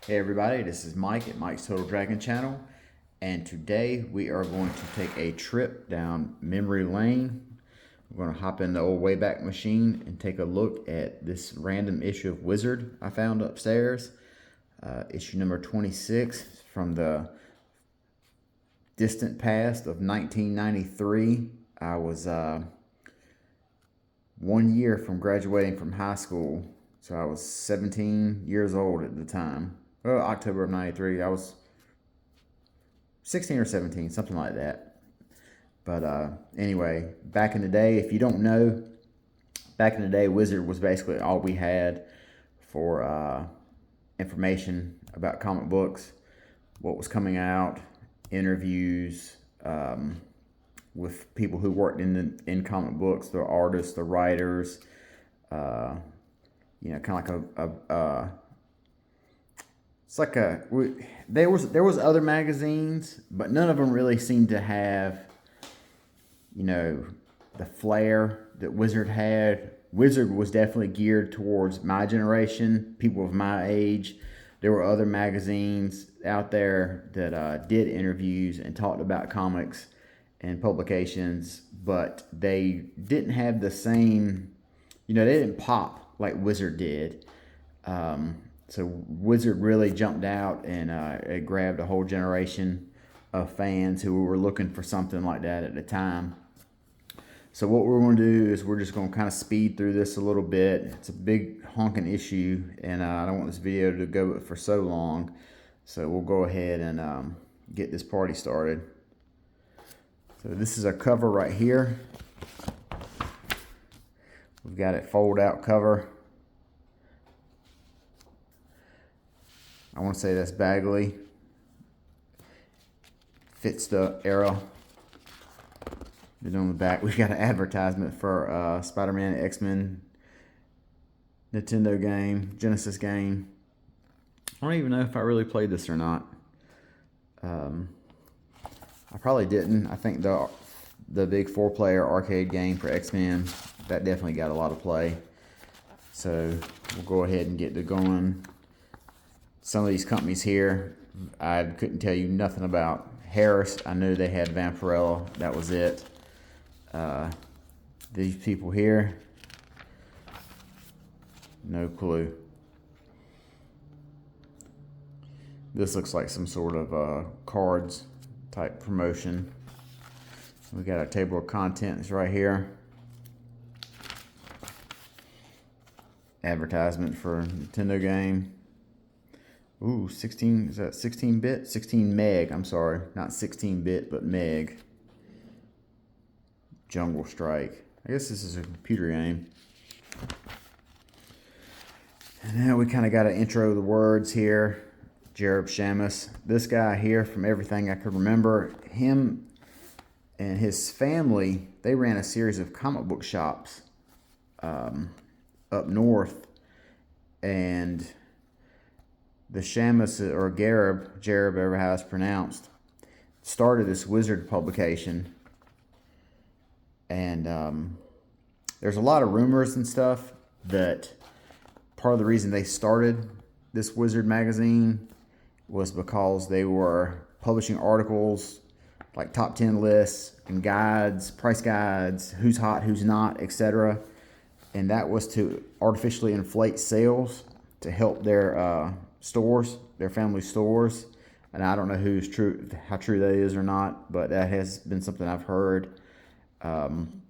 Hey everybody, this is Mike at Mike's Total Dragon Channel, and today we are going to take a trip down memory lane. We're going to hop in the old Wayback Machine and take a look at this random issue of Wizard I found upstairs. Issue number 26 from the distant past of 1993. I was 1 year from graduating from high school, so I was 17 years old at the time. Well, October of 93. I was 16 or 17, something like that. But anyway, back in the day, if you don't know, back in the day, Wizard was basically all we had for information about comic books, what was coming out, interviews with people who worked in comic books, the artists, the writers, kind of like it's like there was other magazines, but none of them really seemed to have, the flair that Wizard had. Wizard was definitely geared towards my generation, people of my age. There were other magazines out there that did interviews and talked about comics and publications, but they didn't have the same, they didn't pop like Wizard did. So Wizard really jumped out and it grabbed a whole generation of fans who were looking for something like that at the time. So what we're going to do is we're just going to kind of speed through this a little bit. It's a big honking issue, and I don't want this video to go for so long. So we'll go ahead and get this party started. So this is our cover right here. We've got it fold out cover. I want to say that's Bagley. Fits the era. Then on the back, we've got an advertisement for Spider-Man, X-Men, Nintendo game, Genesis game. I don't even know if I really played this or not. I probably didn't. I think the big 4-player arcade game for X-Men, that definitely got a lot of play. So we'll go ahead and get to going. Some of these companies here, I couldn't tell you nothing about. Harris, I knew they had Vampirella. That was it. These people here, no clue. This looks like some sort of cards type promotion. We got our table of contents right here. Advertisement for Nintendo game. Ooh, 16, is that 16-bit? 16 meg, I'm sorry. Not 16-bit, but meg. Jungle Strike. I guess this is a computer game. And now we kind of got to intro the words here. Jared Shamus. This guy here, from everything I could remember, him and his family, they ran a series of comic book shops up north. And the Shamus, or Garib, ever how it's pronounced, started this Wizard publication. And there's a lot of rumors and stuff that part of the reason they started this Wizard magazine was because they were publishing articles like top 10 lists and guides, price guides, who's hot, who's not, etc. And that was to artificially inflate sales to help their stores, their family stores. And I don't know how true that is or not, but that has been something I've heard. Then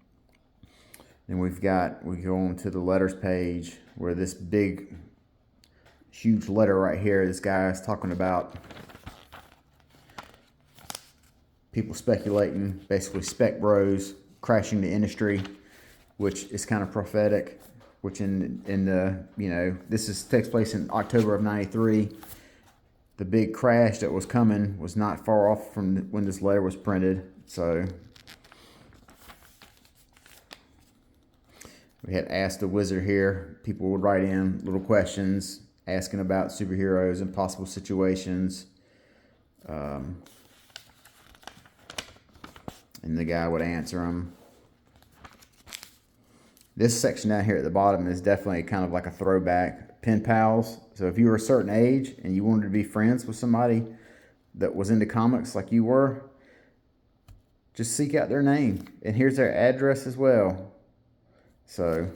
we go on to the letters page where this big, huge letter right here, this guy is talking about people speculating, basically spec bros crashing the industry, which is kind of prophetic. Which in the takes place in October of '93. The big crash that was coming was not far off from when this letter was printed. So we had Ask the Wizard here. People would write in little questions asking about superheroes and possible situations. And the guy would answer them. This section down here at the bottom is definitely kind of like a throwback pen pals. So if you were a certain age and you wanted to be friends with somebody that was into comics like you were, just seek out their name. And here's their address as well. So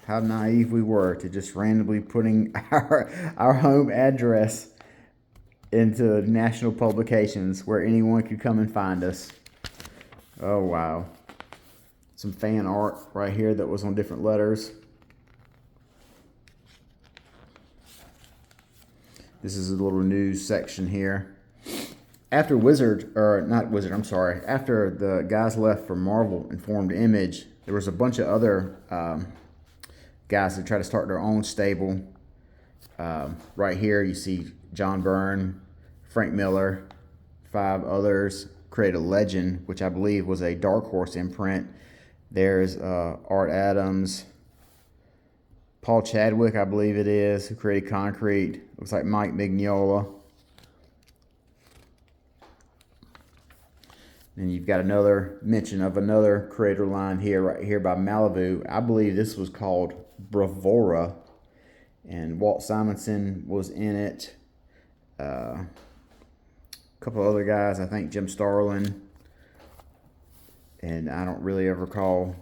how naive we were to just randomly putting our home address into national publications where anyone could come and find us. Oh, wow. Some fan art right here that was on different letters. This is a little news section here. After after the guys left for Marvel and formed Image, there was a bunch of other guys that tried to start their own stable. Right here you see John Byrne, Frank Miller, 5 others created Legend, which I believe was a Dark Horse imprint. There's Art Adams, Paul Chadwick, I believe it is, who created Concrete. Looks like Mike Mignola. And you've got another mention of another creator line here, right here by Malibu. I believe this was called Bravura, and Walt Simonson was in it. A couple other guys, I think Jim Starlin, and I don't really ever recall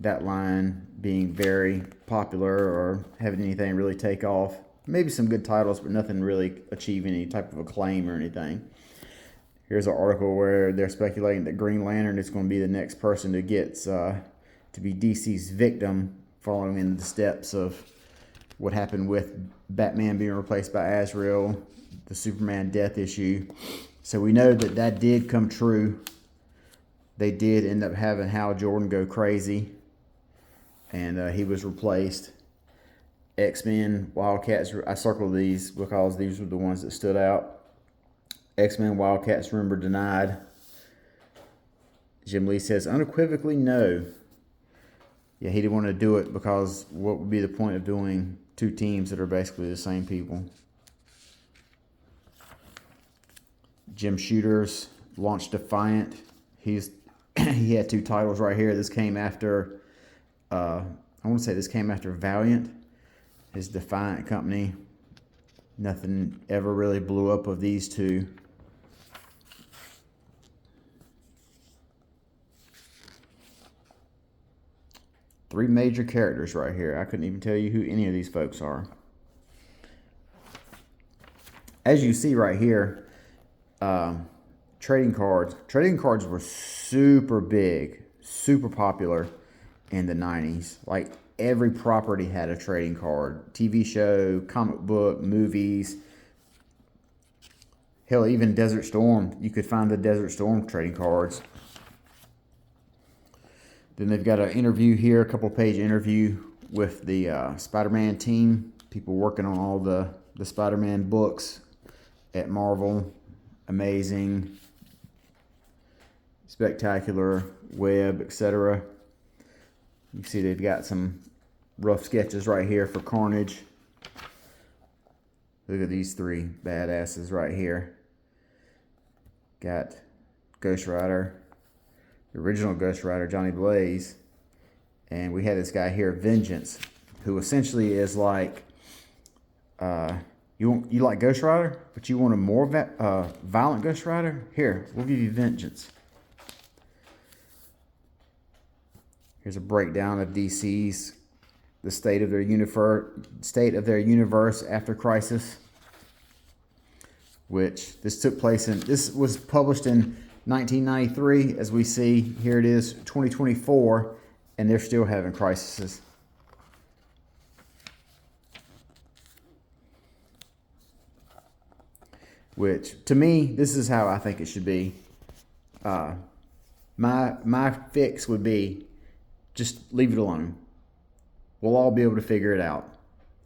that line being very popular or having anything really take off. Maybe some good titles, but nothing really achieving any type of acclaim or anything. Here's an article where they're speculating that Green Lantern is going to be the next person who gets to be DC's victim, following in the steps of what happened with Batman being replaced by Azrael, the Superman death issue. So we know that that did come true. They did end up having Hal Jordan go crazy, and he was replaced. X-Men, Wildcats, I circled these because these were the ones that stood out. X-Men, Wildcats, remember, denied. Jim Lee says unequivocally no. Yeah, he didn't want to do it because what would be the point of doing 2 teams that are basically the same people? Jim Shooters launched Defiant. He had 2 titles right here. This came after, I want to say this came after Valiant, his Defiant company. Nothing ever really blew up of these 2. Three major characters right here. I couldn't even tell you who any of these folks are. As you see right here, trading cards. Trading cards were super big, super popular in the 90s. Like every property had a trading card. TV show, comic book, movies. Hell, even Desert Storm. You could find the Desert Storm trading cards. Then they've got an interview here, a couple-page interview with the Spider-Man team. People working on all the Spider-Man books at Marvel. Amazing, Spectacular, Web, etc. You see they've got some rough sketches right here for Carnage. Look at these 3 badasses right here. Got Ghost Rider, the original Ghost Rider, Johnny Blaze. And we had this guy here, Vengeance, who essentially is like, you like Ghost Rider, but you want a more violent Ghost Rider? Here, we'll give you Vengeance. Here's a breakdown of DC's, the state of their universe after Crisis, which this was published in 1993. As we see, here it is, 2024, and they're still having crises. Which, to me, this is how I think it should be. My fix would be just leave it alone. We'll all be able to figure it out.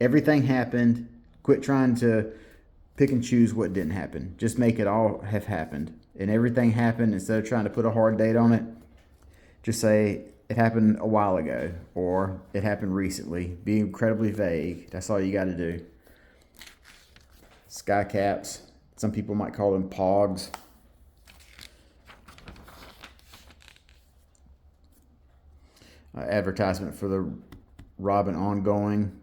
Everything happened. Quit trying to pick and choose what didn't happen. Just make it all have happened. And everything happened, instead of trying to put a hard date on it, just say it happened a while ago or it happened recently. Be incredibly vague. That's all you got to do. Sky caps. Some people might call them pogs. Advertisement for the Robin ongoing.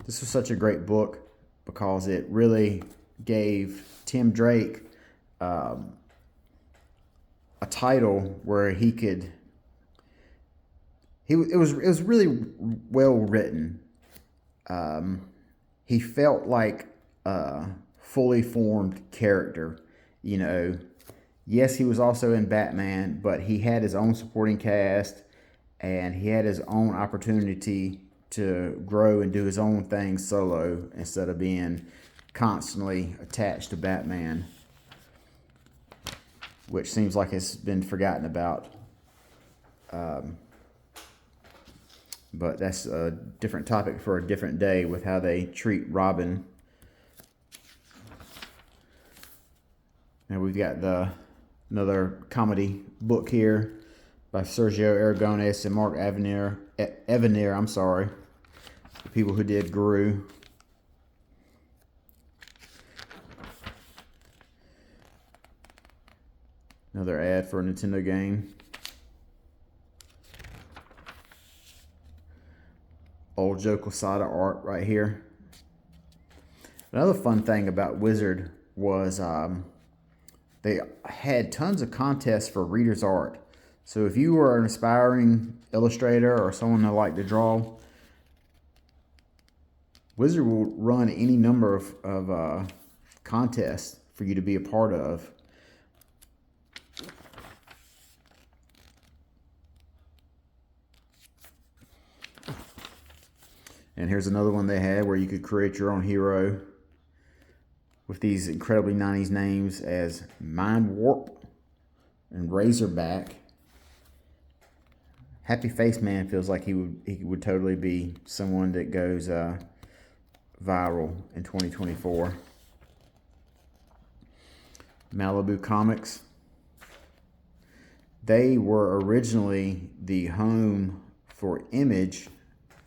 This was such a great book because it really gave Tim Drake a title where he could. It was really well written. He felt like a fully formed character. You know, yes, he was also in Batman, but he had his own supporting cast, and he had his own opportunity to grow and do his own thing solo instead of being constantly attached to Batman, which seems like it's been forgotten about. But that's a different topic for a different day with how they treat Robin. Now we've got another comedy book here by Sergio Aragonés and Mark Evanier. The people who did Guru. Another ad for a Nintendo game. Old Joe Quesada art right here. Another fun thing about Wizard was they had tons of contests for readers' art. So if you were an aspiring illustrator or someone that liked to draw, Wizard will run any number of contests for you to be a part of. And here's another one they had where you could create your own hero with these incredibly 90s names as Mind Warp and Razorback. Happy Face Man feels like he would totally be someone that goes viral in 2024. Malibu Comics. They were originally the home for Image,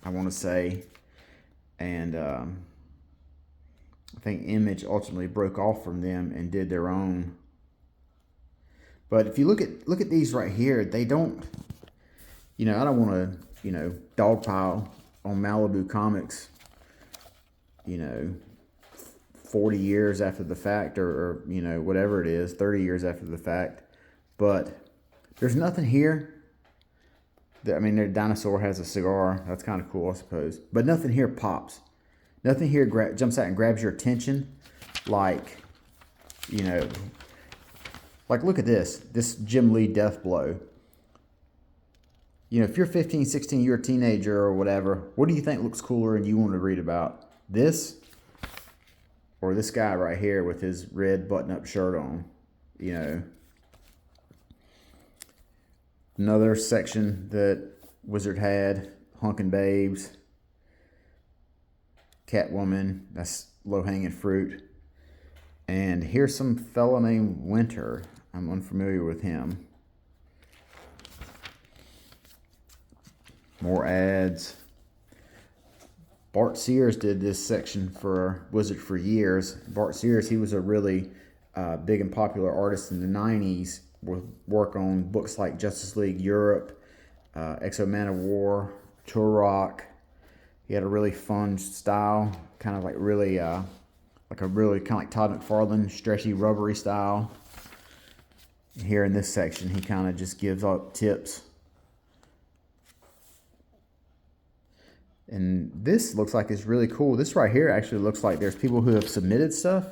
I want to say, and I think Image ultimately broke off from them and did their own. But if you look at these right here, they don't. I don't want to dogpile on Malibu Comics. 40 years after the fact, or whatever it is, 30 years after the fact. But there's nothing here. Their dinosaur has a cigar. That's kind of cool, I suppose. But nothing here pops. Nothing here jumps out and grabs your attention. Like look at this Jim Lee death blow. If you're 15, 16, you're a teenager or whatever, what do you think looks cooler and you want to read about? This or this guy right here with his red button-up shirt on? Another section that Wizard had, Hunkin' Babes, Catwoman, that's low-hanging fruit. And here's some fella named Winter. I'm unfamiliar with him. More ads. Bart Sears did this section for Wizard for years. Bart Sears, he was a really big and popular artist in the 90s with work on books like Justice League Europe, X-O Manowar, Turok. He had a really fun style, kind of like really, kind of like Todd McFarlane, stretchy, rubbery style. Here in this section, he kind of just gives out tips. And this looks like it's really cool. This right here actually looks like there's people who have submitted stuff.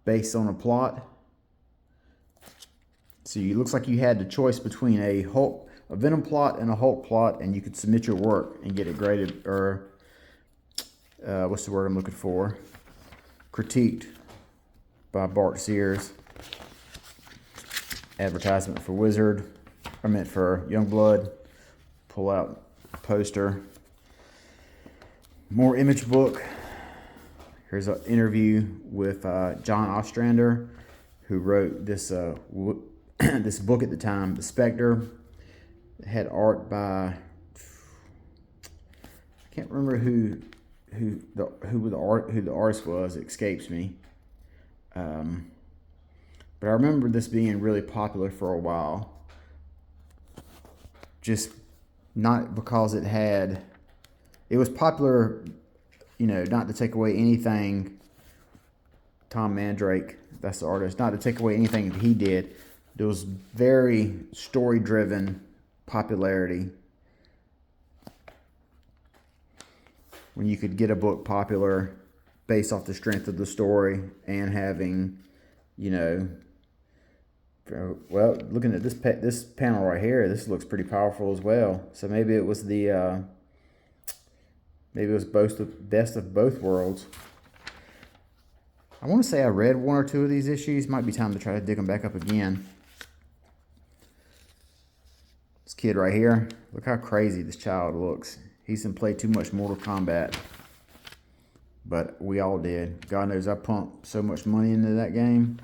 Based on a plot. So it looks like you had the choice between a Venom plot and a Hulk plot, and you could submit your work and get it graded, or what's the word I'm looking for? Critiqued by Bart Sears. Advertisement for Wizard. I meant for Youngblood. Pull out poster. More Image book. Here's an interview with John Ostrander, who wrote this this book at the time, The Spectre. It had art by, I can't remember who the artist was. It escapes me. But I remember this being really popular for a while. just not because it was popular, not to take away anything. Tom Mandrake, that's the artist, not to take away anything he did. There was very story-driven popularity. When you could get a book popular based off the strength of the story and having, well, looking at this panel right here, this looks pretty powerful as well. So maybe it was both the best of both worlds. I want to say I read one or two of these issues. Might be time to try to dig them back up again. This kid right here, look how crazy this child looks. He's been played too much Mortal Kombat. But we all did. God knows I pumped so much money into that game.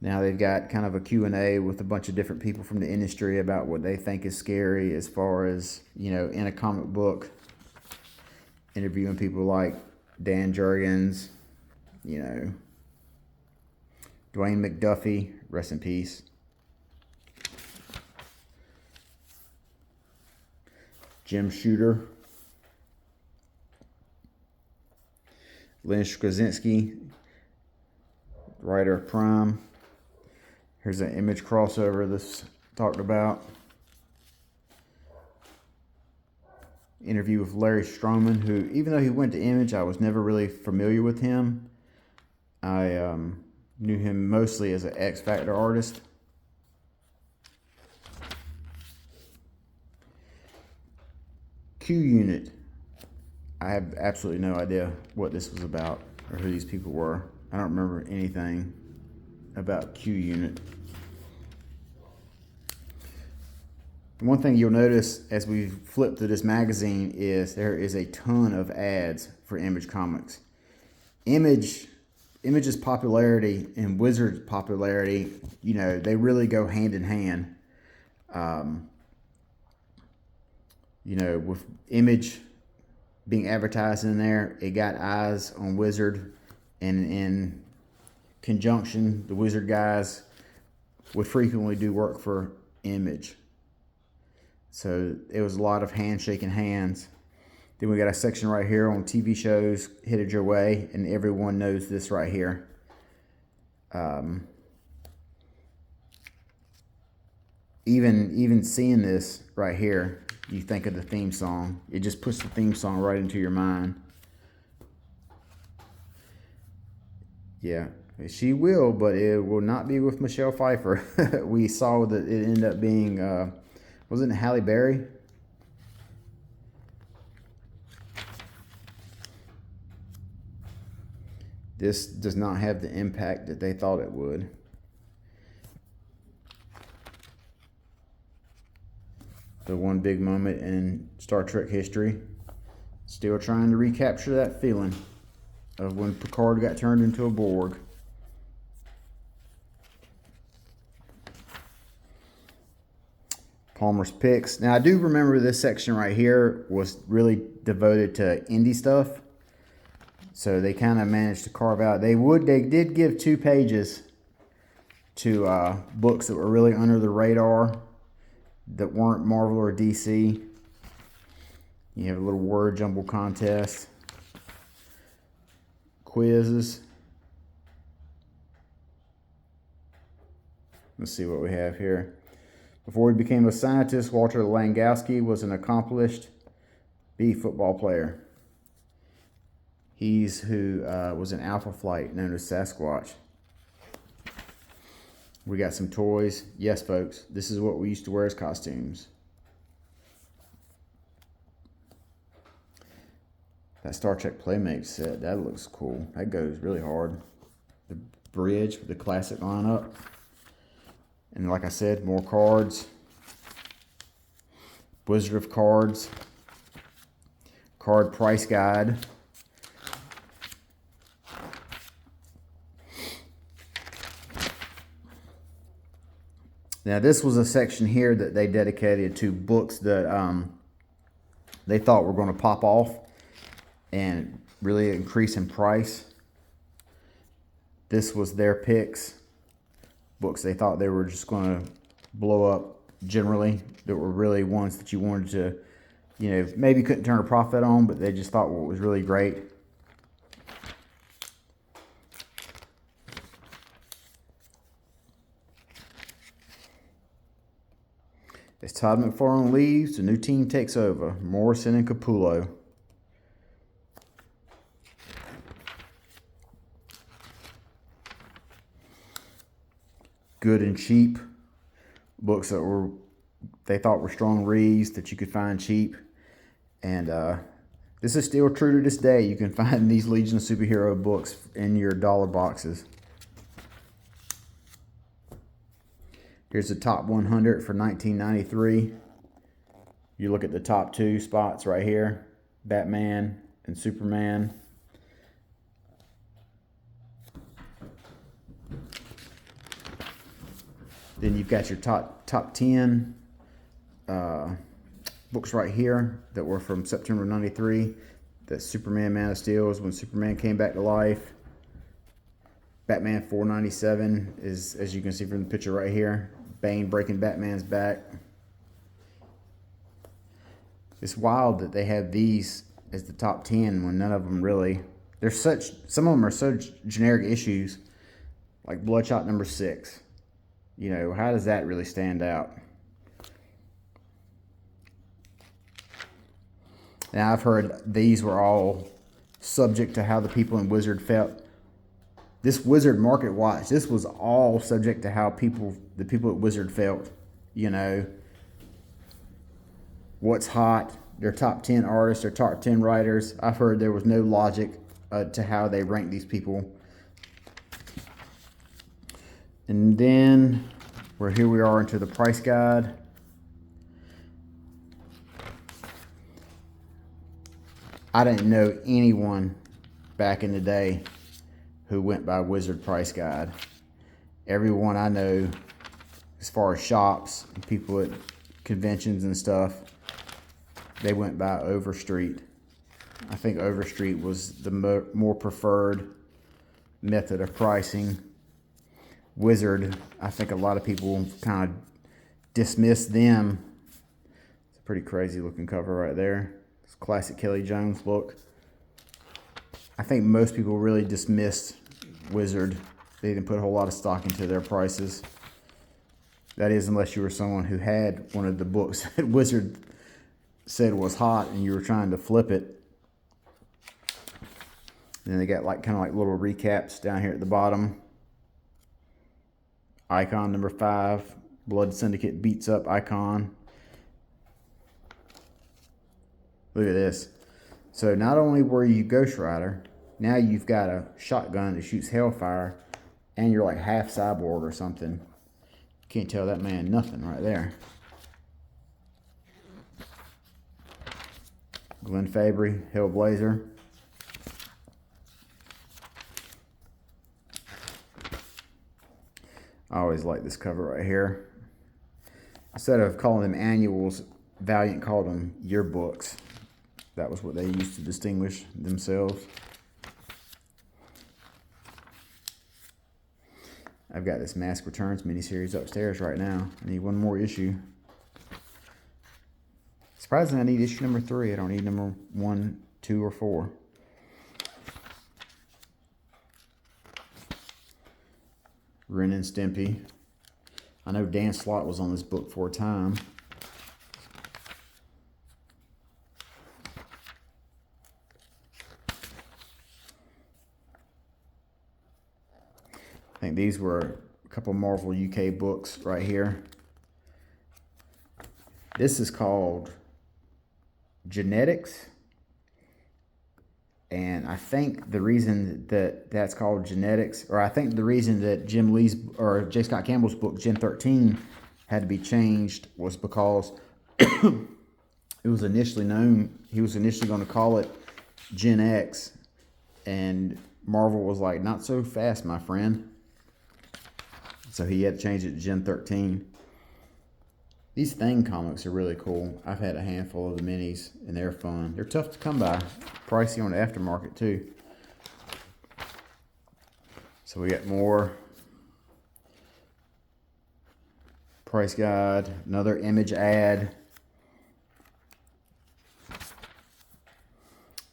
Now they've got kind of a Q&A with a bunch of different people from the industry about what they think is scary as far as, in a comic book. Interviewing people like Dan Jurgens, Dwayne McDuffie, rest in peace. Jim Shooter. Lynn Krasinski, writer of Prime. Here's an Image crossover that's talked about. Interview with Larry Stroman, who, even though he went to Image, I was never really familiar with him. I knew him mostly as an X Factor artist. Q Unit. I have absolutely no idea what this was about or who these people were. I don't remember anything about Q Unit. One thing you'll notice as we flip through this magazine is there is a ton of ads for Image Comics. Image's popularity and Wizard's popularity, they really go hand in hand. With Image being advertised in there, it got eyes on Wizard, and in conjunction, the Wizard guys would frequently do work for Image. So it was a lot of handshaking hands. Then we got a section right here on TV shows headed your way, and everyone knows this right here. Even seeing this right here, you think of the theme song. It just puts the theme song right into your mind. Yeah, she will, but it will not be with Michelle Pfeiffer. We saw that it ended up being, wasn't it Halle Berry? This does not have the impact that they thought it would. The one big moment in Star Trek history. Still trying to recapture that feeling of when Picard got turned into a Borg. Palmer's Picks. Now I do remember this section right here was really devoted to indie stuff. So they kind of managed to carve out. They did give 2 pages to books that were really under the radar, that weren't Marvel or DC. You have a little word jumble contest, quizzes. Let's see what we have here. Before he became a scientist, Walter Langowski was an accomplished football player. He's who was an Alpha Flight known as Sasquatch. We got some toys. Yes, folks, this is what we used to wear as costumes. That Star Trek Playmate set, that looks cool. That goes really hard. The bridge with the classic lineup. And like I said, more cards. Wizard of Cards. Card price guide. Now this was a section here that they dedicated to books that they thought were going to pop off and really increase in price. This was their picks. Books they thought they were just going to blow up generally, that were really ones that you wanted to, you know, maybe couldn't turn a profit on, but they just thought what was really great. As Todd McFarlane leaves, the new team takes over. Morrison and Capullo. Good and cheap. Books that they thought were strong reads that you could find cheap. And this is still true to this day. You can find these Legion of Superhero books in your dollar boxes. Here's the top 100 for 1993. You look at the top two spots right here, Batman and Superman. Then you've got your top 10 books right here that were from September 93. That's Superman, Man of Steel is when Superman came back to life. Batman 497 is, as you can see from the picture right here, Bane breaking Batman's back. It's wild that they have these as the top 10 when none of them really, some of them are such generic issues, like Bloodshot number 6. You know, how does that really stand out? Now, I've heard these were all subject to how the people in Wizard felt. This Wizard Market Watch, this was all subject to how the people at Wizard felt. You know, what's hot, their top 10 artists, their top 10 writers. I've heard there was no logic to how they ranked these people. And then, here we are into the price guide. I didn't know anyone back in the day who went by Wizard Price Guide. Everyone I know, as far as shops and people at conventions and stuff, they went by Overstreet. I think Overstreet was the more preferred method of pricing. Wizard, I think a lot of people kind of dismissed them. It's a pretty crazy looking cover right there. It's a classic Kelly Jones book. I think most people really dismissed Wizard. They didn't put a whole lot of stock into their prices. That is, unless you were someone who had one of the books that Wizard said was hot and you were trying to flip it. Then they got kind of like little recaps down here at the bottom. Icon number 5, Blood Syndicate beats up Icon. Look at this. So not only were you Ghost Rider, now you've got a shotgun that shoots hellfire, and you're like half cyborg or something. Can't tell that man nothing right there. Glenn Fabry, Hellblazer. I always like this cover right here. Instead of calling them annuals, Valiant called them yearbooks. That was what they used to distinguish themselves. I've got this Mask Returns miniseries upstairs right now. I need one more issue. Surprisingly, I need issue number 3. I don't need number 1, 2, or 4. Ren and Stimpy. I know Dan Slott was on this book for a time. I think these were a couple Marvel UK books right here. This is called Genetics. And I think the reason that that's called Genetics, or I think the reason that Jim Lee's or J. Scott Campbell's book Gen 13 had to be changed was because it was initially known, he was initially going to call it Gen X, and Marvel was like, not so fast, my friend. So he had to change it to Gen 13. These Thing comics are really cool. I've had a handful of the minis, and they're fun. They're tough to come by. Pricey on the aftermarket, too. So we got more Price guide, another image ad.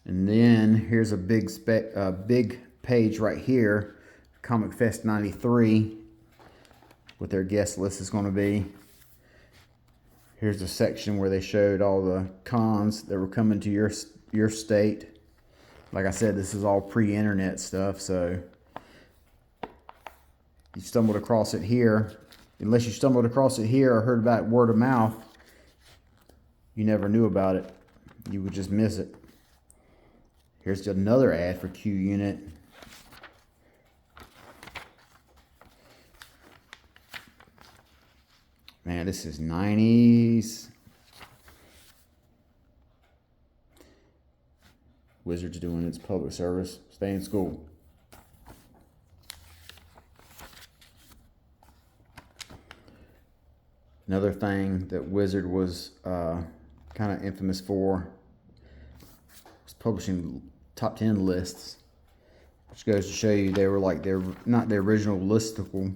And then here's a big page right here, Comic Fest 93, what their guest list is going to be. Here's a section where they showed all the cons that were coming to your state. Like I said, this is all pre-internet stuff, so you stumbled across it here. Unless you stumbled across it here or heard about it word of mouth, you never knew about it. You would just miss it. Here's another ad for Q Unit. Man, this is 90s. Wizards doing its public service. Stay in school. Another thing that Wizard was kind of infamous for was publishing top 10 lists, which goes to show you they're not the original listicle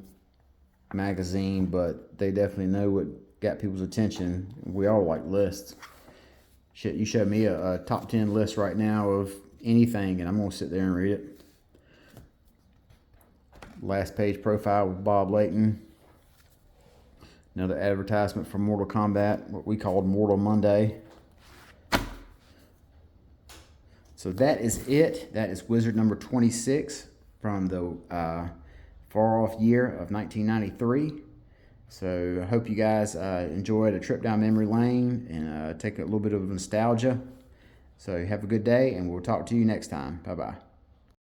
magazine, but they definitely know what got people's attention. We all like lists. Shit, you show me a top 10 list right now of anything, and I'm going to sit there and read it. Last page profile with Bob Layton. Another advertisement for Mortal Kombat, what we called Mortal Monday. So that is it. That is Wizard number 26 from the far off year of 1993. So I hope you guys enjoyed a trip down memory lane and take a little bit of nostalgia. So have a good day, and we'll talk to you next time. Bye-bye.